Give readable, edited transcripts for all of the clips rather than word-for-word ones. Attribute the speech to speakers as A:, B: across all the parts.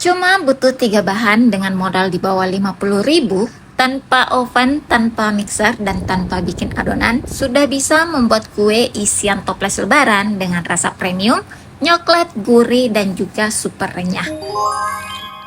A: Cuma butuh 3 bahan dengan modal di bawah 50.000, tanpa oven, tanpa mixer, dan tanpa bikin adonan, sudah bisa membuat kue isian toples lebaran dengan rasa premium, coklat, gurih, dan juga super renyah.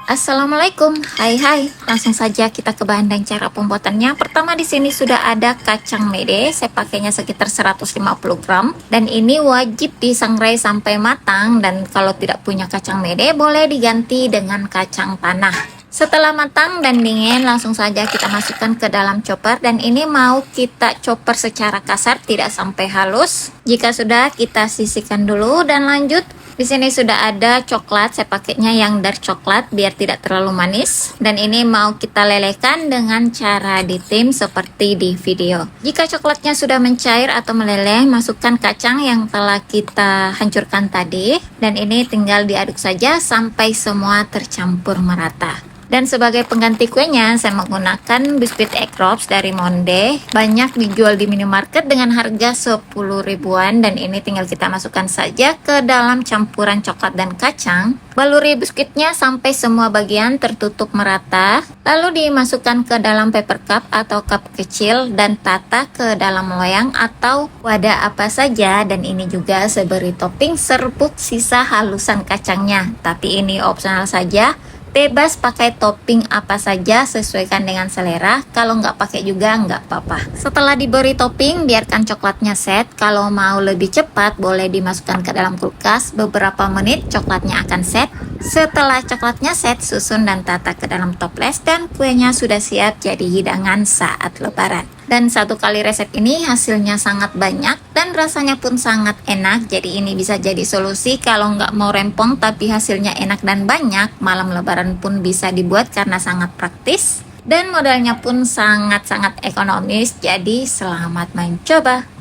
A: Assalamualaikum, hai, langsung saja kita ke bahan dan cara pembuatannya. Pertama di sini sudah ada kacang mede, saya pakainya sekitar 150 gram, dan ini wajib disangrai sampai matang, dan kalau tidak punya kacang mede boleh diganti dengan kacang tanah. Setelah matang dan dingin, langsung saja kita masukkan ke dalam chopper, dan ini mau kita chopper secara kasar, tidak sampai halus. Jika sudah, kita sisihkan dulu dan lanjut. Di sini sudah ada coklat, saya pakainya yang dark coklat biar tidak terlalu manis. Dan ini mau kita lelehkan dengan cara ditim seperti di video. Jika coklatnya sudah mencair atau meleleh, masukkan kacang yang telah kita hancurkan tadi. Dan ini tinggal diaduk saja sampai semua tercampur merata. Dan sebagai pengganti kuenya, saya menggunakan biskuit egg drops dari Monde. Banyak dijual di minimarket dengan harga 10 ribuan. Dan ini tinggal kita masukkan saja ke dalam campuran coklat dan kacang. Baluri biskuitnya sampai semua bagian tertutup merata. Lalu dimasukkan ke dalam paper cup atau cup kecil dan tata ke dalam loyang atau wadah apa saja. Dan ini juga saya beri topping serbuk sisa halusan kacangnya. Tapi ini opsional saja. Bebas pakai topping apa saja, sesuaikan dengan selera. Kalau nggak pakai juga nggak apa-apa. Setelah diberi topping, biarkan coklatnya set. Kalau mau lebih cepat, boleh dimasukkan ke dalam kulkas. Beberapa menit coklatnya akan set. Setelah coklatnya set, susun dan tata ke dalam toples, dan kuenya sudah siap jadi hidangan saat lebaran. Dan satu kali resep ini hasilnya sangat banyak dan rasanya pun sangat enak. Jadi ini bisa jadi solusi kalau nggak mau rempong tapi hasilnya enak dan banyak. Malam lebaran pun bisa dibuat karena sangat praktis. Dan modalnya pun sangat-sangat ekonomis. Jadi selamat mencoba.